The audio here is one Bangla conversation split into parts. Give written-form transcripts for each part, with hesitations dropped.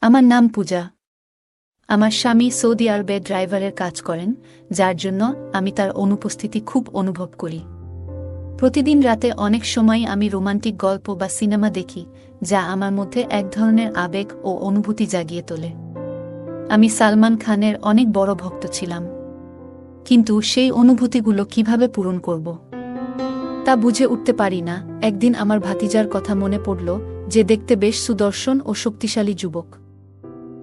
আমার নাম পূজা। আমার স্বামী সৌদি আরবে ড্রাইভারের কাজ করেন, যার জন্য আমি তার অনুপস্থিতি খুব অনুভব করি। প্রতিদিন রাতে অনেক সময় আমি রোমান্টিক গল্প বা সিনেমা দেখি, যা আমার মধ্যে এক ধরনের আবেগ ও অনুভূতি জাগিয়ে তোলে। আমি সালমান খানের অনেক বড় ভক্ত ছিলাম, কিন্তু সেই অনুভূতিগুলো কিভাবে পূরণ করব তা বুঝে উঠতে পারি না। একদিন আমার ভাতিজার কথা মনে পড়ল, যে দেখতে বেশ সুদর্শন ও শক্তিশালী যুবক।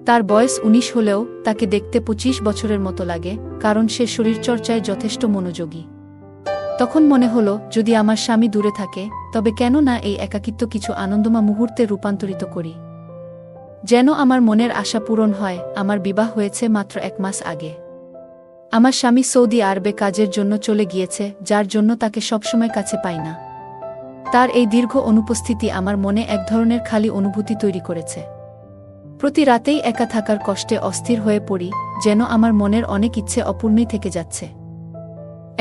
তার বয়স ১৯ হলেও তাকে দেখতে ২৫ বছরের মতো লাগে, কারণ সে শরীরচর্চায় যথেষ্ট মনোযোগী। তখন মনে হলো, যদি আমার স্বামী দূরে থাকে, তবে কেন না এই একাকিত্ব কিছু আনন্দময় মুহূর্তে রূপান্তরিত করি। যেন আমার মনের আশা পূরণ হয়। আমার বিবাহ হয়েছে মাত্র ১ মাস আগে। আমার স্বামী সৌদি আরবে কাজের জন্য চলে গিয়েছে, যার জন্য তাকে সবসময় কাছে পাই না। তার এই দীর্ঘ অনুপস্থিতি আমার মনে এক ধরনের খালি অনুভূতি তৈরি করেছে। প্রতি রাতেই একা থাকার কষ্টে অস্থির হয়ে পড়ি, যেন আমার মনের অনেক ইচ্ছে অপূর্ণই থেকে যাচ্ছে।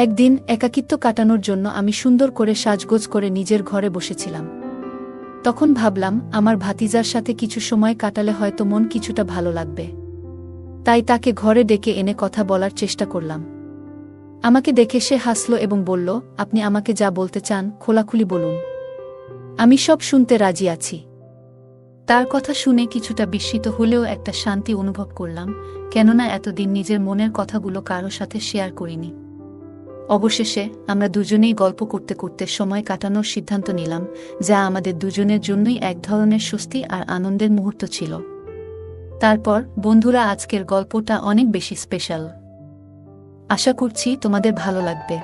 একদিন একাকিত্ব কাটানোর জন্য আমি সুন্দর করে সাজগোজ করে নিজের ঘরে বসেছিলাম। তখন ভাবলাম, আমার ভাতিজার সাথে কিছু সময় কাটালে হয়তো মন কিছুটা ভালো লাগবে। তাই তাকে ঘরে ডেকে এনে কথা বলার চেষ্টা করলাম। আমাকে দেখে সে হাসল এবং বলল, আপনি আমাকে যা বলতে চান খোলাখুলি বলুন, আমি সব শুনতে রাজি আছি। তার কথা শুনে কিছুটা বিস্মিত হলেও একটা শান্তি অনুভব করলাম, কেননা এতদিন নিজের মনের কথাগুলো কারো সাথে শেয়ার করিনি। অবশেষে আমরা দুজনেই গল্প করতে করতে সময় কাটানোর সিদ্ধান্ত নিলাম, যা আমাদের দুজনের জন্যই এক ধরনের স্বস্তি আর আনন্দের মুহূর্ত ছিল। তারপর বন্ধুরা, আজকের গল্পটা অনেক বেশি স্পেশাল। আশা করছি তোমাদের ভালো লাগবে।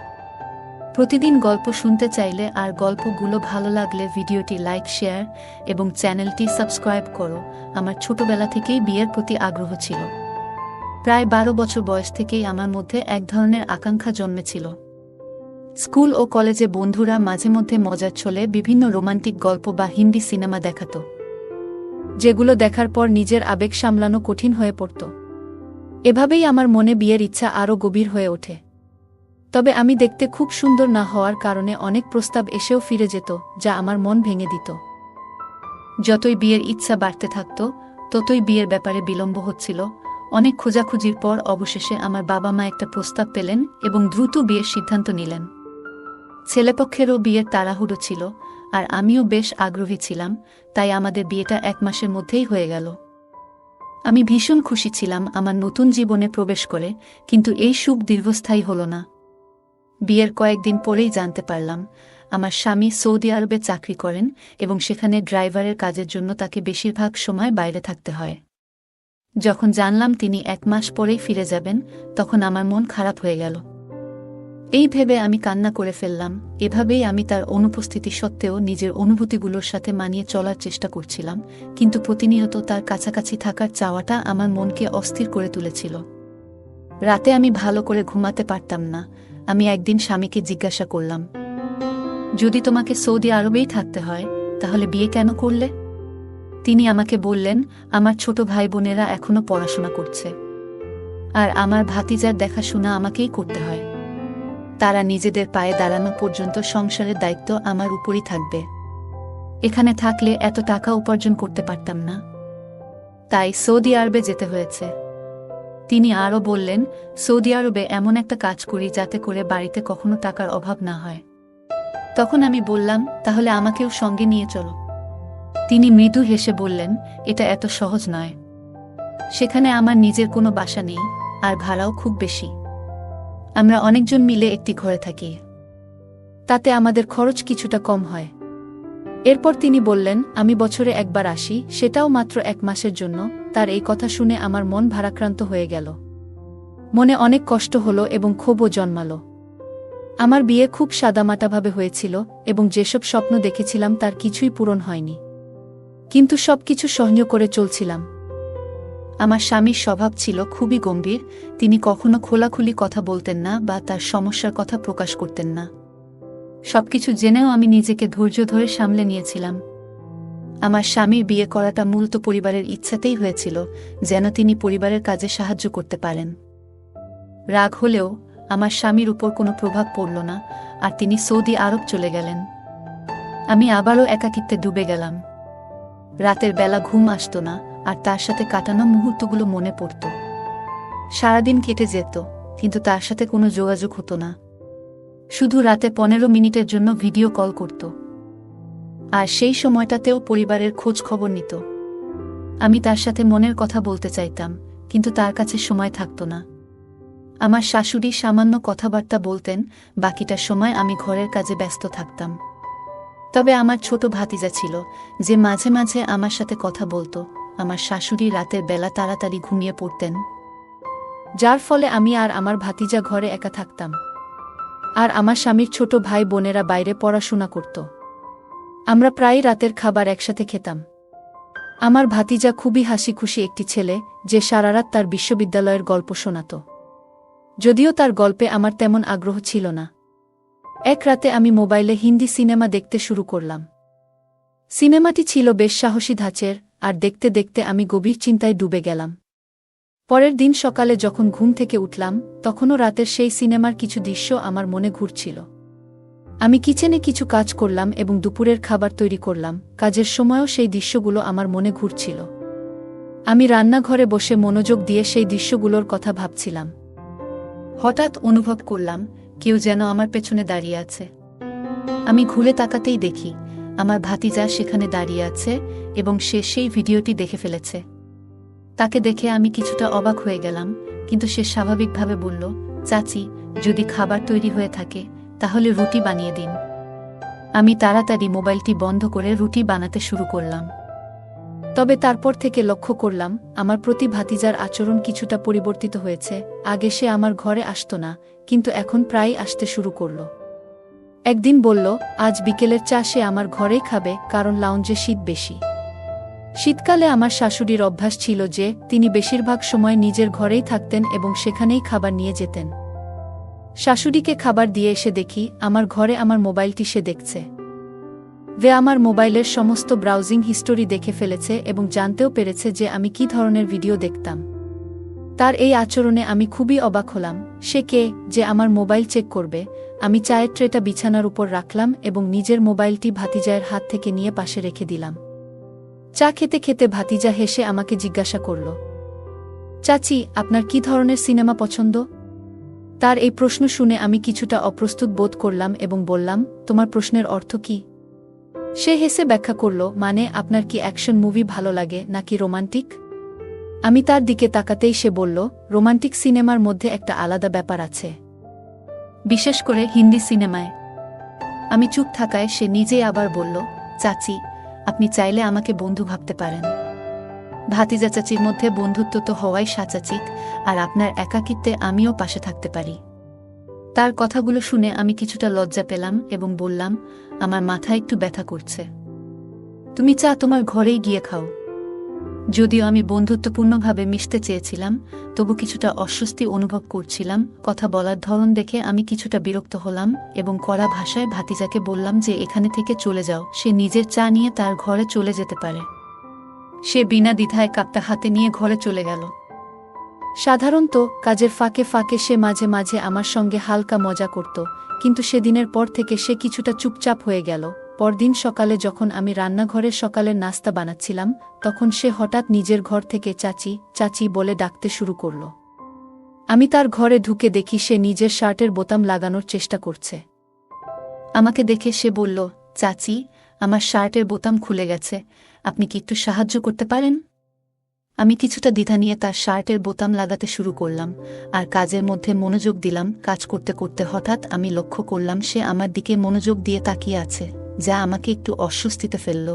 প্রতিদিন গল্প শুনতে চাইলে আর গল্পগুলো ভালো লাগলে ভিডিওটি লাইক, শেয়ার এবং চ্যানেলটি সাবস্ক্রাইব করো। আমার ছোটবেলা থেকেই বিয়ের প্রতি আগ্রহ ছিল। প্রায় ১২ বছর বয়স থেকেই আমার মধ্যে এক ধরনের আকাঙ্ক্ষা জন্মেছিল। স্কুল ও কলেজে বন্ধুরা মাঝে মধ্যে মজার ছলে বিভিন্ন রোমান্টিক গল্প বা হিন্দি সিনেমা দেখাত, যেগুলো দেখার পর নিজের আবেগ সামলানো কঠিন হয়ে পড়ত। এভাবেই আমার মনে বিয়ের ইচ্ছা আরও গভীর হয়ে ওঠে। তবে আমি দেখতে খুব সুন্দর না হওয়ার কারণে অনেক প্রস্তাব এসেও ফিরে যেত, যা আমার মন ভেঙে দিত। যতই বিয়ের ইচ্ছা বাড়তে থাকত, ততই বিয়ের ব্যাপারে বিলম্ব হচ্ছিল। অনেক খোঁজাখুঁজির পর অবশেষে আমার বাবা মা একটা প্রস্তাব পেলেন এবং দ্রুত বিয়ের সিদ্ধান্ত নিলেন। ছেলেপক্ষেরও বিয়ের তাড়াহুড়ো ছিল, আর আমিও বেশ আগ্রহী ছিলাম, তাই আমাদের বিয়েটা ১ মাসের মধ্যেই হয়ে গেল। আমি ভীষণ খুশি ছিলাম আমার নতুন জীবনে প্রবেশ করে, কিন্তু এই সুখ দীর্ঘস্থায়ী হল না। বিয়ের কয়েকদিন পরেই জানতে পারলাম, আমার স্বামী সৌদি আরবে চাকরি করেন এবং সেখানে ড্রাইভারের কাজের জন্য তাকে বেশিরভাগ সময় বাইরে থাকতে হয়। যখন জানলাম তিনি ১ মাস পরেই ফিরে যাবেন, তখন আমার মন খারাপ হয়ে গেল। এই ভেবে আমি কান্না করে ফেললাম। এভাবেই আমি তার অনুপস্থিতি সত্ত্বেও নিজের অনুভূতিগুলোর সাথে মানিয়ে চলার চেষ্টা করছিলাম, কিন্তু প্রতিনিয়ত তার কাছাকাছি থাকার চাওয়াটা আমার মনকে অস্থির করে তুলেছিল। রাতে আমি ভালো করে ঘুমাতে পারতাম না। আমি একদিন স্বামীকে জিজ্ঞাসা করলাম, যদি তোমাকে সৌদি আরবেই থাকতে হয়, তাহলে বিয়ে কেন করলে? তিনি আমাকে বললেন, আমার ছোট ভাই বোনেরা এখনো পড়াশোনা করছে, আর আমার ভাতিজার দেখাশোনা আমাকেই করতে হয়। তারা নিজেদের পায়ে দাঁড়ানো পর্যন্ত সংসারের দায়িত্ব আমার উপরই থাকবে। এখানে থাকলে এত টাকা উপার্জন করতে পারতাম না, তাই সৌদি আরবে যেতে হয়েছে। তিনি আরও বললেন, সৌদি আরবে এমন একটা কাজ করি যাতে করে বাড়িতে কখনো টাকার অভাব না হয়। তখন আমি বললাম, তাহলে আমাকেও সঙ্গে নিয়ে চলো। তিনি মৃদু হেসে বললেন, এটা এত সহজ নয়। সেখানে আমার নিজের কোনো বাসা নেই, আর ভাড়াও খুব বেশি। আমরা অনেকজন মিলে একটি ঘরে থাকি, তাতে আমাদের খরচ কিছুটা কম হয়। এরপর তিনি বললেন, আমি বছরে একবার আসি, সেটাও মাত্র ১ মাসের জন্য। তার এই কথা শুনে আমার মন ভারাক্রান্ত হয়ে গেল। মনে অনেক কষ্ট হলো এবং ক্ষোভও জন্মালো। আমার বিয়ে খুব সাদামাটাভাবে হয়েছিল এবং যেসব স্বপ্ন দেখেছিলাম তার কিছুই পূরণ হয়নি, কিন্তু সবকিছু সহ্য করে চলছিলাম। আমার স্বামীর স্বভাব ছিল খুবই গম্ভীর। তিনি কখনো খোলাখুলি কথা বলতেন না বা তার সমস্যার কথা প্রকাশ করতেন না। সবকিছু জেনেও আমি নিজেকে ধৈর্য ধরে সামলে নিয়েছিলাম। আমার স্বামীর বিয়ে করাটা মূলত পরিবারের ইচ্ছাতেই হয়েছিল, যেন তিনি পরিবারের কাজে সাহায্য করতে পারেন। রাগ হলেও আমার স্বামীর উপর কোনো প্রভাব পড়ল না, আর তিনি সৌদি আরব চলে গেলেন। আমি আবারও একাকিত্বে ডুবে গেলাম। রাতের বেলা ঘুম আসত না, আর তার সাথে কাটানো মুহূর্তগুলো মনে পড়ত। সারাদিন কেটে যেত, কিন্তু তার সাথে কোনো যোগাযোগ হতো না। শুধু রাতে 15 মিনিটের জন্য ভিডিও কল করত, আর সেই সময়টাতেও পরিবারের খোঁজ খবর নিত। আমি তার সাথে মনের কথা বলতে চাইতাম, কিন্তু তার কাছে সময় থাকত না। আমার শাশুড়ি সামান্য কথাবার্তা বলতেন, বাকিটা সময় আমি ঘরের কাজে ব্যস্ত থাকতাম। তবে আমার ছোট ভাতিজা ছিল, যে মাঝে মাঝে আমার সাথে কথা বলতো। আমার শাশুড়ি রাতের বেলা তাড়াতাড়ি ঘুমিয়ে পড়তেন, যার ফলে আমি আর আমার ভাতিজা ঘরে একা থাকতাম। আর আমার স্বামীর ছোট ভাই বোনেরা বাইরে পড়াশোনা করত। আমরা প্রায় রাতের খাবার একসাথে খেতাম। আমার ভাতিজা খুবই হাসিখুশি একটি ছেলে, যে সারারাত তার বিশ্ববিদ্যালয়ের গল্প শোনাত। যদিও তার গল্পে আমার তেমন আগ্রহ ছিল না। এক রাতে আমি মোবাইলে হিন্দি সিনেমা দেখতে শুরু করলাম। সিনেমাটি ছিল বেশ সাহসী ধাঁচের, আর দেখতে দেখতে আমি গভীর চিন্তায় ডুবে গেলাম। পরের দিন সকালে যখন ঘুম থেকে উঠলাম, তখনও রাতের সেই সিনেমার কিছু দৃশ্য আমার মনে ঘুরছিল। আমি কিচেনে কিছু কাজ করলাম এবং দুপুরের খাবার তৈরি করলাম। কাজের সময়ও সেই দৃশ্যগুলো আমার মনে ঘুরছিল। আমি রান্নাঘরে বসে মনোযোগ দিয়ে সেই দৃশ্যগুলোর কথা ভাবছিলাম। হঠাৎ অনুভব করলাম কেউ যেন আমার পেছনে দাঁড়িয়ে আছে। আমি ঘুরে তাকাতেই দেখি আমার ভাতিজা সেখানে দাঁড়িয়ে আছে, এবং সে সেই ভিডিওটি দেখে ফেলেছে। তাকে দেখে আমি কিছুটা অবাক হয়ে গেলাম, কিন্তু সে স্বাভাবিকভাবে বলল, চাচি, যদি খাবার তৈরি হয়ে থাকে তাহলে রুটি বানিয়ে দিন। আমি তাড়াতাড়ি মোবাইলটি বন্ধ করে রুটি বানাতে শুরু করলাম। তবে তারপর থেকে লক্ষ্য করলাম আমার প্রতি ভাতিজার আচরণ কিছুটা পরিবর্তিত হয়েছে। আগে সে আমার ঘরে আসতো না, কিন্তু এখন প্রায়ই আসতে শুরু করল। একদিন বলল, আজ বিকেলের চা সে আমার ঘরেই খাবে, কারণ লাউঞ্জে শীত বেশি। শীতকালে আমার শাশুড়ির অভ্যাস ছিল যে তিনি বেশিরভাগ সময় নিজের ঘরেই থাকতেন এবং সেখানেই খাবার নিয়ে যেতেন। শাশুড়িকে খাবার দিয়ে এসে দেখি আমার ঘরে আমার মোবাইলটি সে দেখছে। আমার মোবাইলের সমস্ত ব্রাউজিং হিস্টোরি দেখে ফেলেছে এবং জানতেও পেরেছে যে আমি কী ধরনের ভিডিও দেখতাম। তার এই আচরণে আমি খুবই অবাক হলাম। সে কে যে আমার মোবাইল চেক করবে? আমি চায়ের ট্রেটা বিছানার উপর রাখলাম এবং নিজের মোবাইলটি ভাতিজায়ের হাত থেকে নিয়ে পাশে রেখে দিলাম। চা খেতে খেতে ভাতিজা হেসে আমাকে জিজ্ঞাসা করল, চাচি, আপনার কী ধরনের সিনেমা পছন্দ? তার এই প্রশ্ন শুনে আমি কিছুটা অপ্রস্তুত বোধ করলাম এবং বললাম, তোমার প্রশ্নের অর্থ কী? সে হেসে ব্যাখ্যা করল, মানে আপনার কি অ্যাকশন মুভি ভালো লাগে নাকি রোমান্টিক? আমি তার দিকে তাকাতেই সে বলল, রোমান্টিক সিনেমার মধ্যে একটা আলাদা ব্যাপার আছে, বিশেষ করে হিন্দি সিনেমায়। আমি চুপ থাকায় সে নিজেই আবার বলল, চাচি, আপনি চাইলে আমাকে বন্ধু ভাবতে পারেন। ভাতিজা চাচির মধ্যে বন্ধুত্ব তো হওয়াই স্বাভাবিক, আর আপনার একাকিত্বে আমিও পাশে থাকতে পারি। তার কথাগুলো শুনে আমি কিছুটা লজ্জা পেলাম এবং বললাম, আমার মাথা একটু ব্যথা করছে। তুমি চা তোমার ঘরেই গিয়ে খাও। যদিও আমি বন্ধুত্বপূর্ণভাবে মিশতে চেয়েছিলাম, তবু কিছুটা অস্বস্তি অনুভব করছিলাম। কথা বলার ধরন দেখে আমি কিছুটা বিরক্ত হলাম এবং কড়া ভাষায় ভাতিজাকে বললাম যে এখানে থেকে চলে যাও, সে নিজের চা নিয়ে তার ঘরে চলে যেতে পারে। সে বিনা দ্বিধায় কাপটা হাতে নিয়ে ঘরে চলে গেল। সাধারণত কাজের ফাঁকে ফাঁকে সে মাঝে মাঝে আমার সঙ্গে হালকা মজা করত, কিন্তু সেদিনের পর থেকে সে কিছুটা চুপচাপ হয়ে গেল। পরদিন সকালে যখন আমি রান্নাঘরে সকালের নাস্তা বানাচ্ছিলাম, তখন সে হঠাৎ নিজের ঘর থেকে চাচি চাচি বলে ডাকতে শুরু করল। আমি তার ঘরে ঢুকে দেখি সে নিজের শার্টের বোতাম লাগানোর চেষ্টা করছে। আমাকে দেখে সে বলল, চাচি, আমার শার্টের বোতাম খুলে গেছে, আপনি কি একটু সাহায্য করতে পারেন? আমি কিছুটা দ্বিধা নিয়ে তার শার্টের বোতাম লাগাতে শুরু করলাম আর কাজের মধ্যে মনোযোগ দিলাম। কাজ করতে করতে হঠাৎ আমি লক্ষ্য করলাম সে আমার দিকে মনোযোগ দিয়ে তাকিয়ে আছে, যা আমাকে একটু অস্বস্তিতে ফেলল।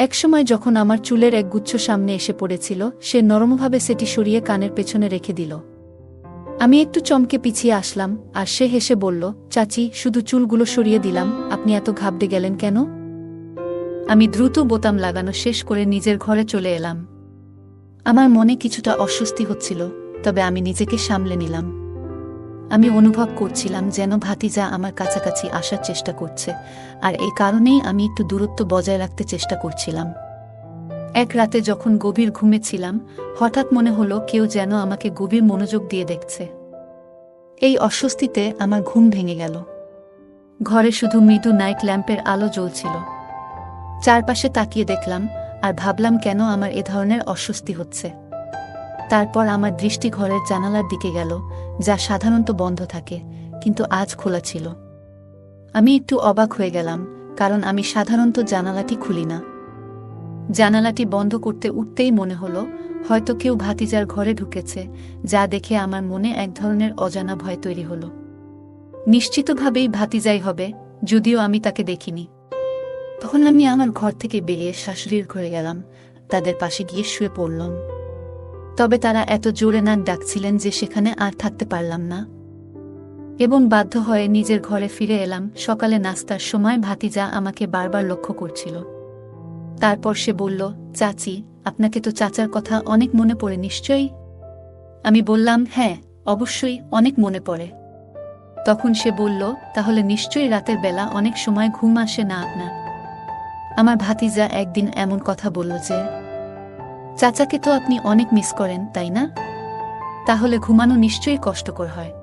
একসময় যখন আমার চুলের একগুচ্ছ সামনে এসে পড়েছিল, সে নরমভাবে সেটি সরিয়ে কানের পেছনে রেখে দিল। আমি একটু চমকে পিছিয়ে আসলাম, আর সে হেসে বলল, চাচি, শুধু চুলগুলো সরিয়ে দিলাম, আপনি এত ঘাবড়ে গেলেন কেন? আমি দ্রুত বোতাম লাগানো শেষ করে নিজের ঘরে চলে এলাম। আমার মনে কিছুটা অস্বস্তি হচ্ছিল, তবে আমি নিজেকে সামলে নিলাম। আমি অনুভব করছিলাম যেন ভাতিজা আমার কাছাকাছি আসার চেষ্টা করছে, আর এই কারণেই আমি একটু দূরত্ব বজায় রাখতে চেষ্টা করছিলাম। এক রাতে যখন গভীর ঘুমেছিলাম, হঠাৎ মনে হলো কেউ যেন আমাকে গভীর মনোযোগ দিয়ে দেখছে। এই অস্বস্তিতে আমার ঘুম ভেঙে গেল। ঘরে শুধু মৃদু নাইট ল্যাম্পের আলো জ্বলছিল। চারপাশে তাকিয়ে দেখলাম আর ভাবলাম কেন আমার এ ধরনের অস্বস্তি হচ্ছে। তারপর আমার দৃষ্টি ঘরের জানালার দিকে গেল, যা সাধারণত বন্ধ থাকে, কিন্তু আজ খোলা ছিল। আমি একটু অবাক হয়ে গেলাম, কারণ আমি সাধারণত জানালাটি খুলি না। জানালাটি বন্ধ করতে উঠতেই মনে হলো হয়তো কেউ ভাতিজার ঘরে ঢুকেছে, যা দেখে আমার মনে এক ধরনের অজানা ভয় তৈরি হলো। নিশ্চিতভাবেই ভাতিজাই হবে, যদিও আমি তাকে দেখিনি। তখন আমি আমার ঘর থেকে বেরিয়ে শাশুড়ির ঘরে গেলাম, তাদের পাশে গিয়ে শুয়ে পড়লাম। তবে তারা এত জোরে নাক ডাকছিলেন যে সেখানে আর থাকতে পারলাম না এবং বাধ্য হয়ে নিজের ঘরে ফিরে এলাম। সকালে নাস্তার সময় ভাতিজা আমাকে বারবার লক্ষ্য করছিল। তারপর সে বলল, চাচি, আপনাকে তো চাচার কথা অনেক মনে পড়ে নিশ্চয়ই? আমি বললাম, হ্যাঁ, অবশ্যই অনেক মনে পড়ে। তখন সে বলল, তাহলে নিশ্চয়ই রাতের বেলা অনেক সময় ঘুম আসে না আপনার? আমার ভাতিজা একদিন এমন কথা বলল যে, চাচাকে তো আপনি অনেক মিস করেন, তাই না? তাহলে ঘুমানো নিশ্চয়ই কষ্টকর হয়।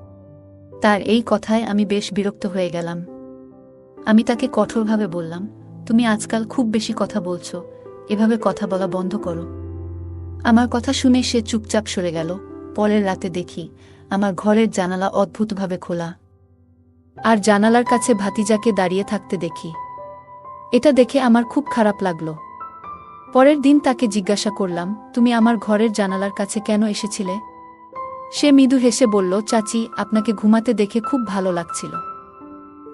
তার এই কথায় আমি বেশ বিরক্ত হয়ে গেলাম। আমি তাকে কঠোরভাবে বললাম, তুমি আজকাল খুব বেশি কথা বলছো, এভাবে কথা বলা বন্ধ করো। আমার কথা শুনে সে চুপচাপ সরে গেল। পরের রাতে দেখি আমার ঘরের জানালা অদ্ভুতভাবে খোলা, আর জানালার কাছে ভাতিজাকে দাঁড়িয়ে থাকতে দেখি। এটা দেখে আমার খুব খারাপ লাগলো। পরের দিন তাকে জিজ্ঞাসা করলাম, তুমি আমার ঘরের জানালার কাছে কেন এসেছিলে? সে মৃদু হেসে বলল, চাচি, আপনাকে ঘুমাতে দেখে খুব ভালো লাগছিল।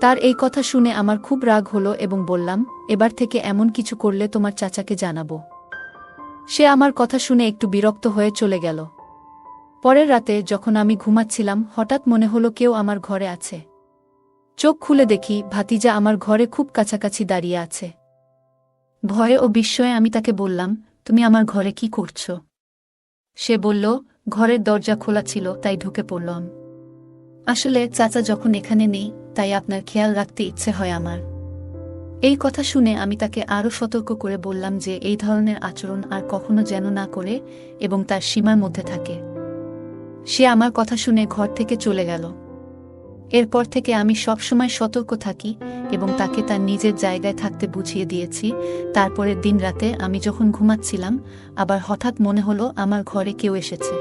তার এই কথা শুনে আমার খুব রাগ হলো এবং বললাম, এবার থেকে এমন কিছু করলে তোমার চাচাকে জানাবো। সে আমার কথা শুনে একটু বিরক্ত হয়ে চলে গেল। পরের রাতে যখন আমি ঘুমাচ্ছিলাম, হঠাৎ মনে হলো কেউ আমার ঘরে আছে। চোখ খুলে দেখি ভাতিজা আমার ঘরে খুব কাছাকাছি দাঁড়িয়ে আছে। ভয়ে ও বিস্ময়ে আমি তাকে বললাম, তুমি আমার ঘরে কি করছো? সে বলল, ঘরের দরজা খোলা ছিল তাই ঢুকে পড়লাম। আসলে চাচা যখন এখানে নেই, তাই আপনার খেয়াল রাখতে ইচ্ছে হয় আমার। এই কথা শুনে আমি তাকে আরও সতর্ক করে বললাম যে এই ধরনের আচরণ আর কখনো যেন না করে এবং তার সীমার মধ্যে থাকে। সে আমার কথা শুনে ঘর থেকে চলে গেল। এরপর থেকে আমি সবসময় সতর্ক থাকি এবং তাকে তার নিজের জায়গায় থাকতে বুঝিয়ে দিয়েছি। তারপরের দিন রাতে আমি যখন ঘুমাচ্ছিলাম, আবার হঠাৎ মনে হলো আমার ঘরে কেউ এসেছে।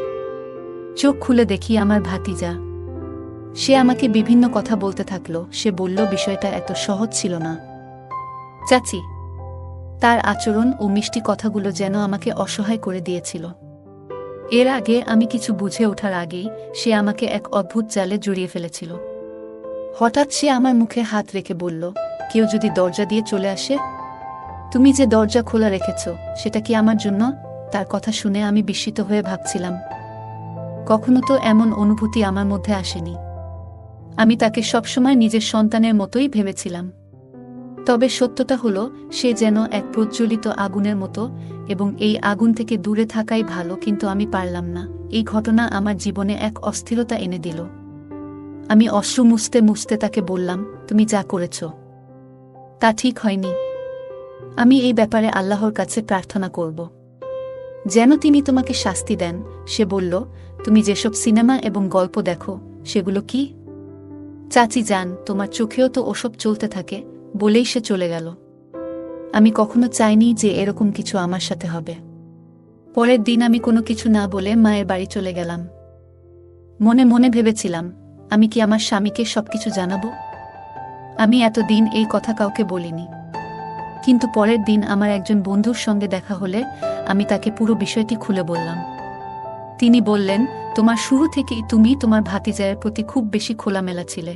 চোখ খুলে দেখি আমার ভাতিজা। সে আমাকে বিভিন্ন কথা বলতে থাকলো। সে বলল, বিষয়টা এত সহজ ছিল না চাচি। তার আচরণ ও মিষ্টি কথাগুলো যেন আমাকে অসহায় করে দিয়েছিল। এর আগে আমি কিছু বুঝে ওঠার আগেই সে আমাকে এক অদ্ভুত জালে জড়িয়ে ফেলেছিল। হঠাৎ সে আমার মুখে হাত রেখে বলল, কেউ যদি দরজা দিয়ে চলে আসে? তুমি যে দরজা খোলা রেখেছ, সেটা কি আমার জন্য? তার কথা শুনে আমি বিস্মিত হয়ে ভাবছিলাম, কখনো তো এমন অনুভূতি আমার মধ্যে আসেনি। আমি তাকে সবসময় নিজের সন্তানের মতোই ভেবেছিলাম। তবে সত্যটা হলো, সে যেন এক প্রজ্বলিত আগুনের মতো এবং এই আগুন থেকে দূরে থাকাই ভালো, কিন্তু আমি পারলাম না। এই ঘটনা আমার জীবনে এক অস্থিরতা এনে দিল। আমি অশ্রু মুছতে মুছতে তাকে বললাম, তুমি যা করেছ তা ঠিক হয়নি। আমি এই ব্যাপারে আল্লাহর কাছে প্রার্থনা করব যেন তিনি তোমাকে শাস্তি দেন। সে বলল, তুমি যেসব সিনেমা এবং গল্প দেখো, সেগুলো কি? চাচি যান, তোমার চোখেও তো ওসব চলতে থাকে, বলেই সে চলে গেল। আমি কখনো চাইনি যে এরকম কিছু আমার সাথে হবে। পরের দিন আমি কোনো কিছু না বলে মায়ের বাড়ি চলে গেলাম। মনে মনে ভেবেছিলাম, আমি কি আমার স্বামীকে সবকিছু জানাবো? আমি এতদিন এই কথা কাউকে বলিনি। কিন্তু পরের দিন আমার একজন বন্ধুর সঙ্গে দেখা হলে আমি তাকে পুরো বিষয়টি খুলে বললাম। তিনি বললেন, তোমার শুরু থেকেই তুমি তোমার ভাতিজায়ের প্রতি খুব বেশি খোলামেলা ছিলে।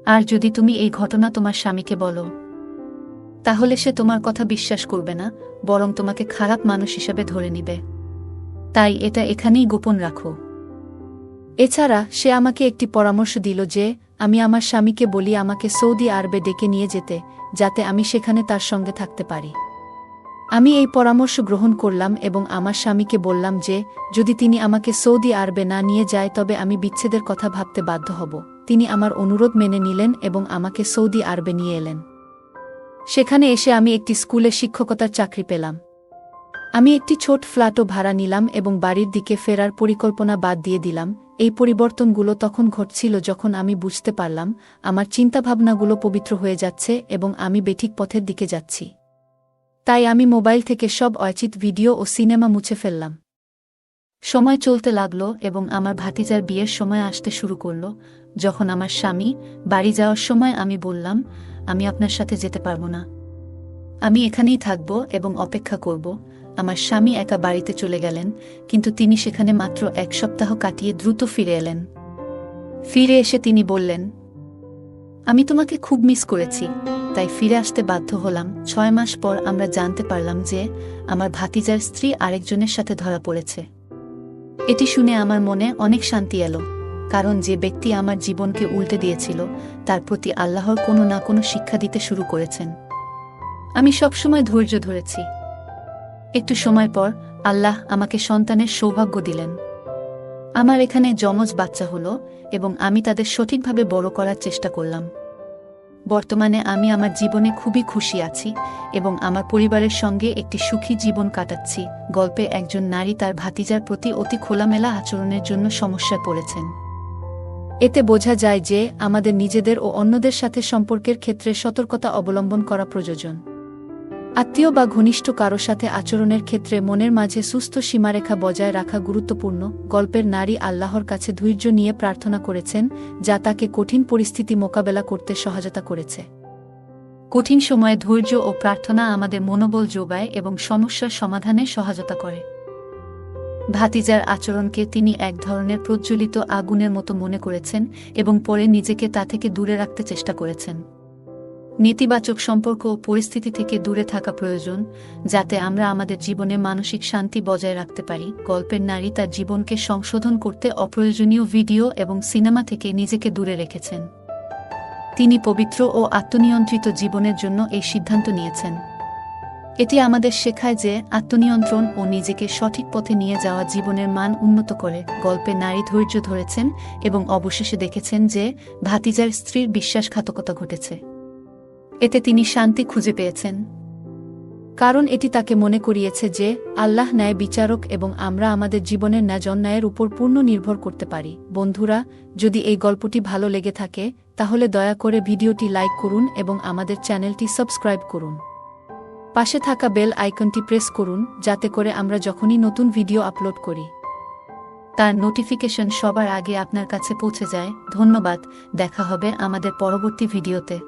আর যদি তুমি এই ঘটনা তোমার স্বামীকে বলো, তাহলে সে তোমার কথা বিশ্বাস করবে না, বরং তোমাকে খারাপ মানুষ হিসেবে ধরে নিবে। তাই এটা এখানেই গোপন রাখো। এছাড়া সে আমাকে একটি পরামর্শ দিল যে আমি আমার স্বামীকে বলি আমাকে সৌদি আরবে ডেকে নিয়ে যেতে, যাতে আমি সেখানে তার সঙ্গে থাকতে পারি। আমি এই পরামর্শ গ্রহণ করলাম এবং আমার স্বামীকে বললাম যে যদি তিনি আমাকে সৌদি আরবে না নিয়ে যায় তবে আমি বিচ্ছেদের কথা ভাবতে বাধ্য হব। তিনি আমার অনুরোধ মেনে নিলেন এবং আমাকে সৌদি আরবে নিয়ে এলেন। সেখানে এসে আমি একটি স্কুলে শিক্ষকতার চাকরি পেলাম। আমি একটি ছোট ফ্ল্যাটও ভাড়া নিলাম এবং বাড়ির দিকে ফেরার পরিকল্পনা বাদ দিয়ে দিলাম। এই পরিবর্তনগুলো তখন ঘটছিল যখন আমি বুঝতে পারলাম আমার চিন্তাভাবনাগুলো পবিত্র হয়ে যাচ্ছে এবং আমি বেঠিক পথের দিকে যাচ্ছি। তাই আমি মোবাইল থেকে সব অচিত ভিডিও ও সিনেমা মুছে ফেললাম। সময় চলতে লাগলো এবং আমার ভাতিজার বিয়ের সময় আসতে শুরু করল। যখন আমার স্বামী বাড়ি যাওয়ার সময় আমি বললাম, আমি আপনার সাথে যেতে পারবো না, আমি এখানেই থাকব এবং অপেক্ষা করব। আমার স্বামী একা বাড়িতে চলে গেলেন, কিন্তু তিনি সেখানে মাত্র 1 সপ্তাহ কাটিয়ে দ্রুত ফিরে এলেন। ফিরে এসে তিনি বললেন, আমি তোমাকে খুব মিস করেছি, তাই ফিরে আসতে বাধ্য হলাম। 6 মাস পর আমরা জানতে পারলাম যে আমার ভাতিজার স্ত্রী আরেকজনের সাথে ধরা পড়েছে। এটি শুনে আমার মনে অনেক শান্তি এলো, কারণ যে ব্যক্তি আমার জীবনকে উল্টে দিয়েছিল তার প্রতি আল্লাহর কোনো না কোনো শিক্ষা দিতে শুরু করেছেন। আমি সবসময় ধৈর্য ধরেছি। একটু সময় পর আল্লাহ আমাকে সন্তানের সৌভাগ্য দিলেন। আমার এখানে যমজ বাচ্চা হলো এবং আমি তাদের সঠিকভাবে বড় করার চেষ্টা করলাম। বর্তমানে আমি আমার জীবনে খুবই খুশি আছি এবং আমার পরিবারের সঙ্গে একটি সুখী জীবন কাটাচ্ছি। গল্পে একজন নারী তার ভাতিজার প্রতি অতি খোলামেলা আচরণের জন্য সমস্যায় পড়েছেন। এতে বোঝা যায় যে আমাদের নিজেদের ও অন্যদের সাথে সম্পর্কের ক্ষেত্রে সতর্কতা অবলম্বন করা প্রয়োজন। আত্মীয় বা ঘনিষ্ঠ কারো সাথে আচরণের ক্ষেত্রে মনের মাঝে সুস্থ সীমারেখা বজায় রাখা গুরুত্বপূর্ণ। গল্পের নারী আল্লাহর কাছে ধৈর্য নিয়ে প্রার্থনা করেছেন, যা তাকে কঠিন পরিস্থিতি মোকাবেলা করতে সহায়তা করেছে। কঠিন সময়ে ধৈর্য ও প্রার্থনা আমাদের মনোবল যোগায় এবং সমস্যার সমাধানে সহায়তা করে। ভাতিজার আচরণকে তিনি এক ধরনের প্রজ্বলিত আগুনের মতো মনে করেছেন এবং পরে নিজেকে তা থেকে দূরে রাখতে চেষ্টা করেছেন। নেতিবাচক সম্পর্ক ও পরিস্থিতি থেকে দূরে থাকা প্রয়োজন, যাতে আমরা আমাদের জীবনে মানসিক শান্তি বজায় রাখতে পারি। গল্পের নারী তার জীবনকে সংশোধন করতে অপ্রয়োজনীয় ভিডিও এবং সিনেমা থেকে নিজেকে দূরে রেখেছেন। তিনি পবিত্র ও আত্মনিয়ন্ত্রিত জীবনের জন্য এই সিদ্ধান্ত নিয়েছেন। এটি আমাদের শেখায় যে আত্মনিয়ন্ত্রণ ও নিজেকে সঠিক পথে নিয়ে যাওয়া জীবনের মান উন্নত করে। গল্পে নারী ধৈর্য ধরেছেন এবং অবশেষে দেখেছেন যে ভাতিজার স্ত্রীর বিশ্বাসঘাতকতা ঘটেছে। এতে তিনি শান্তি খুঁজে পেয়েছেন, কারণ এটি তাকে মনে করিয়েছে যে আল্লাহ ন্যায় বিচারক এবং আমরা আমাদের জীবনের ন্যায় অন্যায়ের উপর পূর্ণ নির্ভর করতে পারি। বন্ধুরা, যদি এই গল্পটি ভালো লেগে থাকে তাহলে দয়া করে ভিডিওটি লাইক করুন এবং আমাদের চ্যানেলটি সাবস্ক্রাইব করুন। পাশে থাকা বেল আইকনটি প্রেস করুন, যাতে করে আমরা যখনই নতুন ভিডিও আপলোড করি তার নোটিফিকেশন সবার আগে আপনার কাছে পৌঁছে যায়। ধন্যবাদ, দেখা হবে আমাদের পরবর্তী ভিডিওতে।